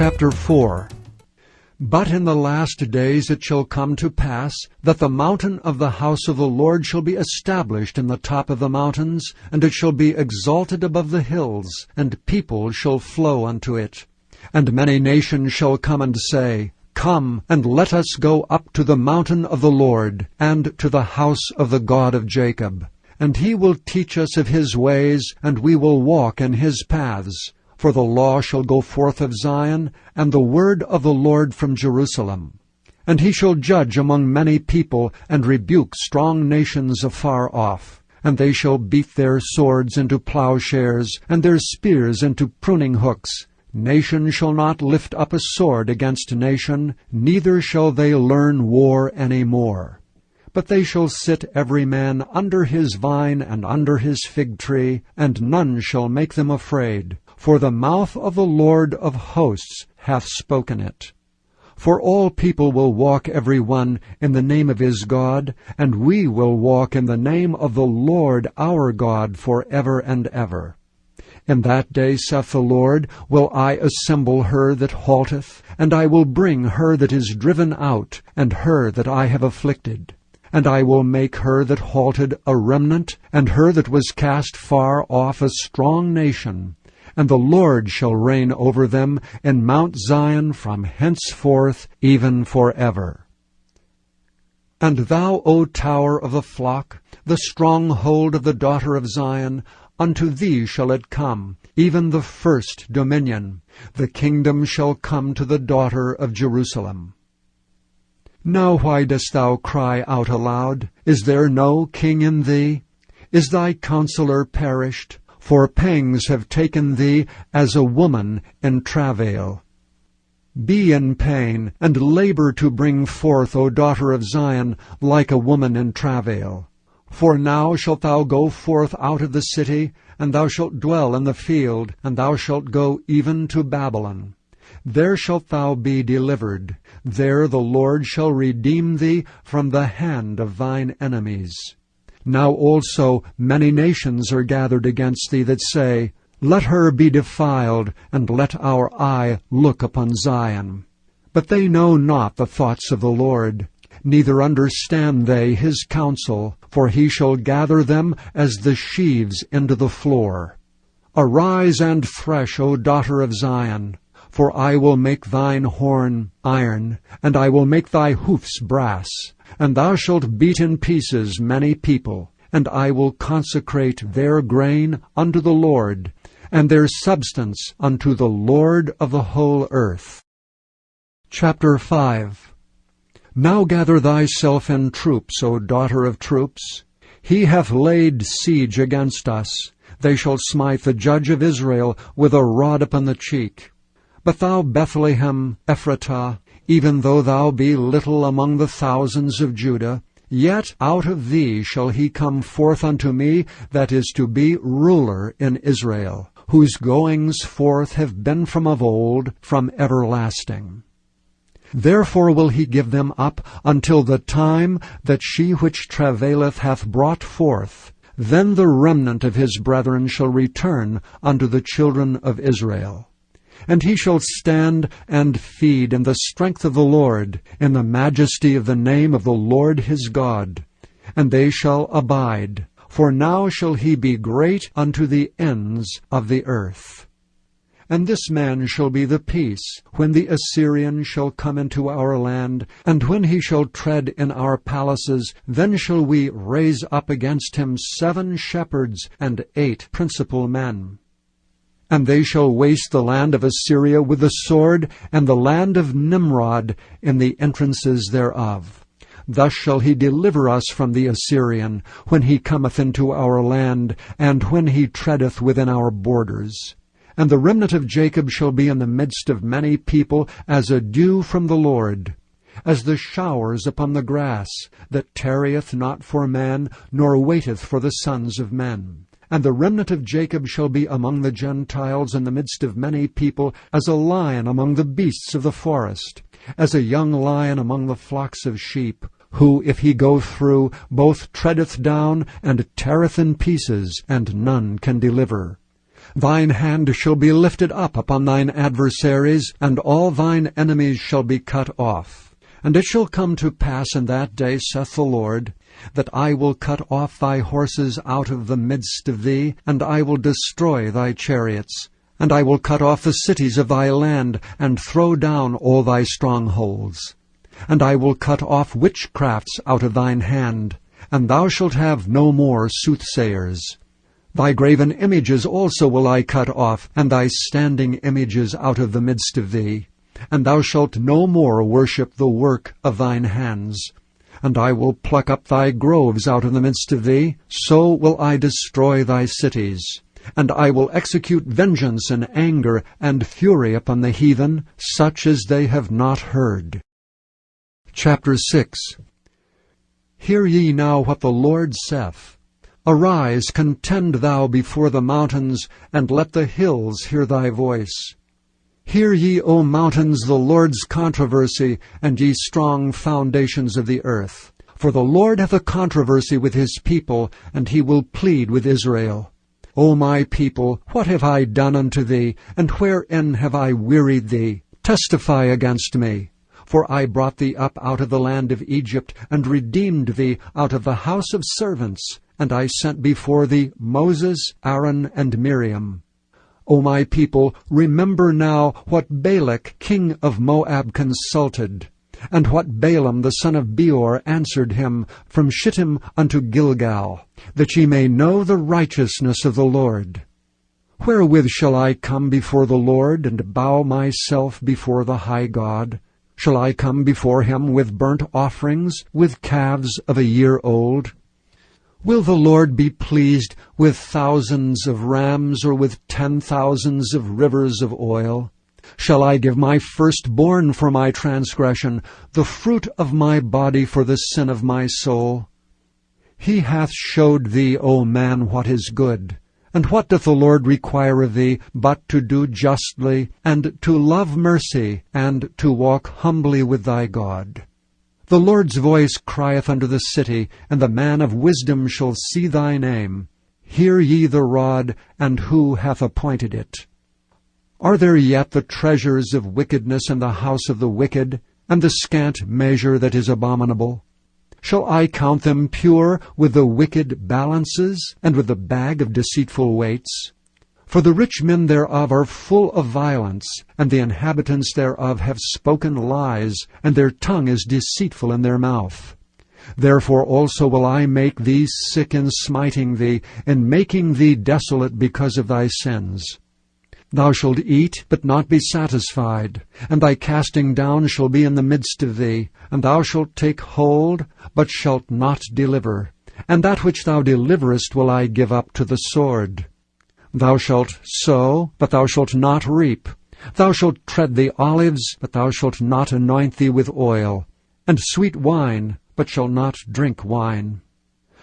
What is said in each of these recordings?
Chapter 4. But in the last days it shall come to pass, that the mountain of the house of the Lord shall be established in the top of the mountains, and it shall be exalted above the hills, and people shall flow unto it. And many nations shall come and say, Come, and let us go up to the mountain of the Lord, and to the house of the God of Jacob. And he will teach us of his ways, and we will walk in his paths. For the law shall go forth of Zion, and the word of the Lord from Jerusalem. And he shall judge among many people, and rebuke strong nations afar off. And they shall beat their swords into plowshares, and their spears into pruning hooks. Nation shall not lift up a sword against nation, neither shall they learn war any more. But they shall sit every man under his vine and under his fig tree, and none shall make them afraid. For the mouth of the Lord of hosts hath spoken it. For all people will walk every one in the name of his God, and we will walk in the name of the Lord our God for ever and ever. In that day, saith the Lord, will I assemble her that halteth, and I will bring her that is driven out, and her that I have afflicted. And I will make her that halted a remnant, and her that was cast far off a strong nation. And the Lord shall reign over them in Mount Zion from henceforth even forever. And thou, O tower of the flock, the stronghold of the daughter of Zion, unto thee shall it come, even the first dominion. The kingdom shall come to the daughter of Jerusalem. Now why dost thou cry out aloud? Is there no king in thee? Is thy counselor perished? For pangs have taken thee as a woman in travail. Be in pain, and labor to bring forth, O daughter of Zion, like a woman in travail. For now shalt thou go forth out of the city, and thou shalt dwell in the field, and thou shalt go even to Babylon. There shalt thou be delivered. There the Lord shall redeem thee from the hand of thine enemies. Now also many nations are gathered against thee that say, Let her be defiled, and let our eye look upon Zion. But they know not the thoughts of the Lord, neither understand they his counsel, for he shall gather them as the sheaves into the floor. Arise and thresh, O daughter of Zion, for I will make thine horn iron, and I will make thy hoofs brass. And thou shalt beat in pieces many people, and I will consecrate their grain unto the Lord, and their substance unto the Lord of the whole earth. Chapter 5. Now gather thyself in troops, O daughter of troops. He hath laid siege against us. They shall smite the judge of Israel with a rod upon the cheek. But thou, Bethlehem Ephratah, even though thou be little among the thousands of Judah, yet out of thee shall he come forth unto me that is to be ruler in Israel, whose goings forth have been from of old, from everlasting. Therefore will he give them up until the time that she which travaileth hath brought forth. Then the remnant of his brethren shall return unto the children of Israel. And he shall stand and feed in the strength of the Lord, in the majesty of the name of the Lord his God. And they shall abide, for now shall he be great unto the ends of the earth. And this man shall be the peace, when the Assyrian shall come into our land, and when he shall tread in our palaces, then shall we raise up against him 7 shepherds and 8 principal men. And they shall waste the land of Assyria with the sword, and the land of Nimrod in the entrances thereof. Thus shall he deliver us from the Assyrian, when he cometh into our land, and when he treadeth within our borders. And the remnant of Jacob shall be in the midst of many people, as a dew from the Lord, as the showers upon the grass, that tarrieth not for man, nor waiteth for the sons of men. And the remnant of Jacob shall be among the Gentiles in the midst of many people, as a lion among the beasts of the forest, as a young lion among the flocks of sheep, who, if he go through, both treadeth down and teareth in pieces, and none can deliver. Thine hand shall be lifted up upon thine adversaries, and all thine enemies shall be cut off. And it shall come to pass in that day, saith the Lord, that I will cut off thy horses out of the midst of thee, and I will destroy thy chariots. And I will cut off the cities of thy land, and throw down all thy strongholds. And I will cut off witchcrafts out of thine hand, and thou shalt have no more soothsayers. Thy graven images also will I cut off, and thy standing images out of the midst of thee. And thou shalt no more worship the work of thine hands. And I will pluck up thy groves out of the midst of thee, so will I destroy thy cities. And I will execute vengeance and anger and fury upon the heathen, such as they have not heard. Chapter 6. Hear ye now what the Lord saith. Arise, contend thou before the mountains, and let the hills hear thy voice. Hear ye, O mountains, the Lord's controversy, and ye strong foundations of the earth. For the Lord hath a controversy with his people, and he will plead with Israel. O my people, what have I done unto thee, and wherein have I wearied thee? Testify against me. For I brought thee up out of the land of Egypt, and redeemed thee out of the house of servants. And I sent before thee Moses, Aaron, and Miriam. O my people, remember now what Balak king of Moab consulted, and what Balaam the son of Beor answered him from Shittim unto Gilgal, that ye may know the righteousness of the Lord. Wherewith shall I come before the Lord, and bow myself before the high God? Shall I come before him with burnt offerings, with calves of a year old? Will the Lord be pleased with thousands of rams, or with 10,000s of rivers of oil? Shall I give my firstborn for my transgression, the fruit of my body for the sin of my soul? He hath showed thee, O man, what is good. And what doth the Lord require of thee, but to do justly, and to love mercy, and to walk humbly with thy God? The Lord's voice crieth unto the city, and the man of wisdom shall see thy name. Hear ye the rod, and who hath appointed it? Are there yet the treasures of wickedness in the house of the wicked, and the scant measure that is abominable? Shall I count them pure with the wicked balances, and with the bag of deceitful weights? For the rich men thereof are full of violence, and the inhabitants thereof have spoken lies, and their tongue is deceitful in their mouth. Therefore also will I make thee sick in smiting thee, in making thee desolate because of thy sins. Thou shalt eat, but not be satisfied, and thy casting down shall be in the midst of thee, and thou shalt take hold, but shalt not deliver. And that which thou deliverest will I give up to the sword. Thou shalt sow, but thou shalt not reap. Thou shalt tread the olives, but thou shalt not anoint thee with oil, and sweet wine, but shalt not drink wine.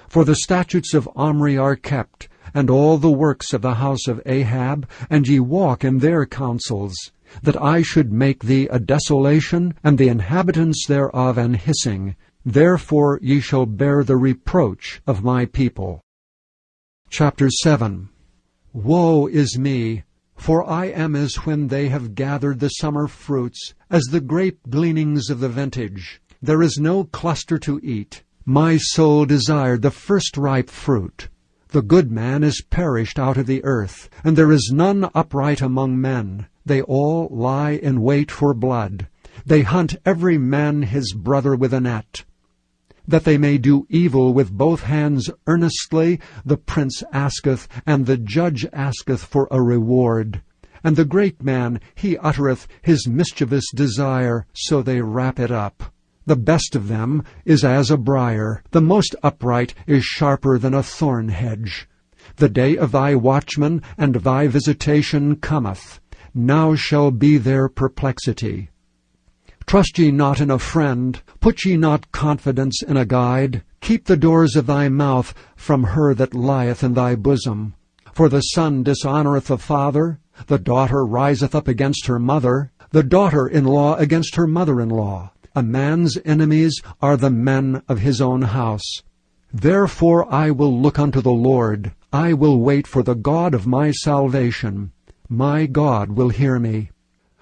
For the statutes of Omri are kept, and all the works of the house of Ahab, and ye walk in their counsels, that I should make thee a desolation, and the inhabitants thereof an hissing. Therefore ye shall bear the reproach of my people. Chapter 7. Woe is me! For I am as when they have gathered the summer fruits, as the grape gleanings of the vintage. There is no cluster to eat. My soul desired the first ripe fruit. The good man is perished out of the earth, and there is none upright among men. They all lie in wait for blood. They hunt every man his brother with a net. That they may do evil with both hands earnestly, the prince asketh, and the judge asketh for a reward. And the great man, he uttereth his mischievous desire, so they wrap it up. The best of them is as a briar, the most upright is sharper than a thorn hedge. The day of thy watchman and thy visitation cometh. Now shall be their perplexity. Trust ye not in a friend, put ye not confidence in a guide. Keep the doors of thy mouth from her that lieth in thy bosom. For the son dishonoureth the father, the daughter riseth up against her mother, the daughter-in-law against her mother-in-law. A man's enemies are the men of his own house. Therefore I will look unto the Lord, I will wait for the God of my salvation. My God will hear me.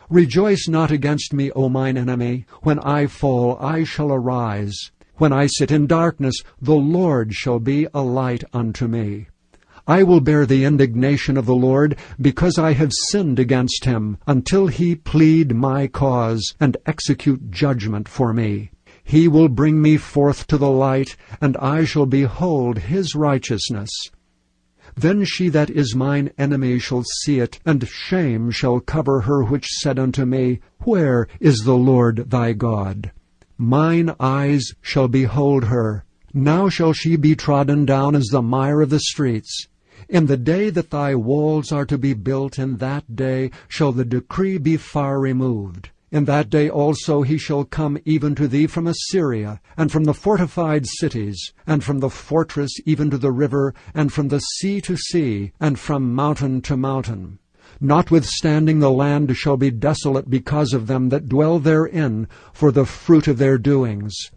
Rejoice not against me, O mine enemy. When I fall, I shall arise. When I sit in darkness, the Lord shall be a light unto me. I will bear the indignation of the Lord, because I have sinned against him, until he plead my cause, and execute judgment for me. He will bring me forth to the light, and I shall behold his righteousness. Then she that is mine enemy shall see it, and shame shall cover her which said unto me, Where is the Lord thy God? Mine eyes shall behold her. Now shall she be trodden down as the mire of the streets. In the day that thy walls are to be built, in that day shall the decree be far removed. In that day also he shall come even to thee from Assyria, and from the fortified cities, and from the fortress even to the river, and from the sea to sea, and from mountain to mountain. Notwithstanding the land shall be desolate because of them that dwell therein, for the fruit of their doings.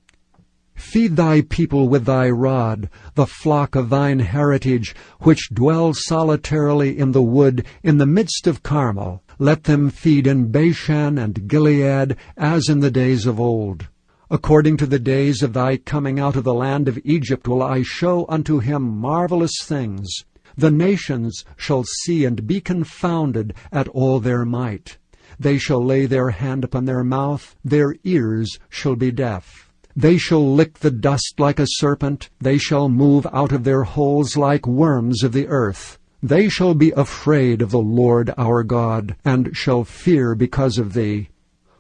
Feed thy people with thy rod, the flock of thine heritage, which dwell solitarily in the wood, in the midst of Carmel. Let them feed in Bashan and Gilead, as in the days of old. According to the days of thy coming out of the land of Egypt will I show unto him marvelous things. The nations shall see and be confounded at all their might. They shall lay their hand upon their mouth, their ears shall be deaf. They shall lick the dust like a serpent. They shall move out of their holes like worms of the earth. They shall be afraid of the Lord our God, and shall fear because of thee.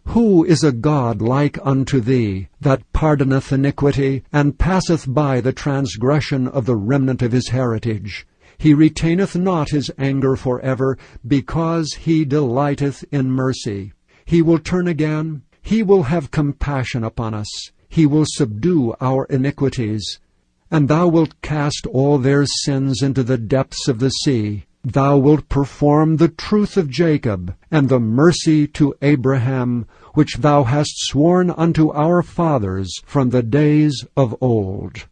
Who is a God like unto thee, that pardoneth iniquity, and passeth by the transgression of the remnant of his heritage? He retaineth not his anger forever, because he delighteth in mercy. He will turn again. He will have compassion upon us. He will subdue our iniquities. And thou wilt cast all their sins into the depths of the sea. Thou wilt perform the truth of Jacob, and the mercy to Abraham, which thou hast sworn unto our fathers from the days of old.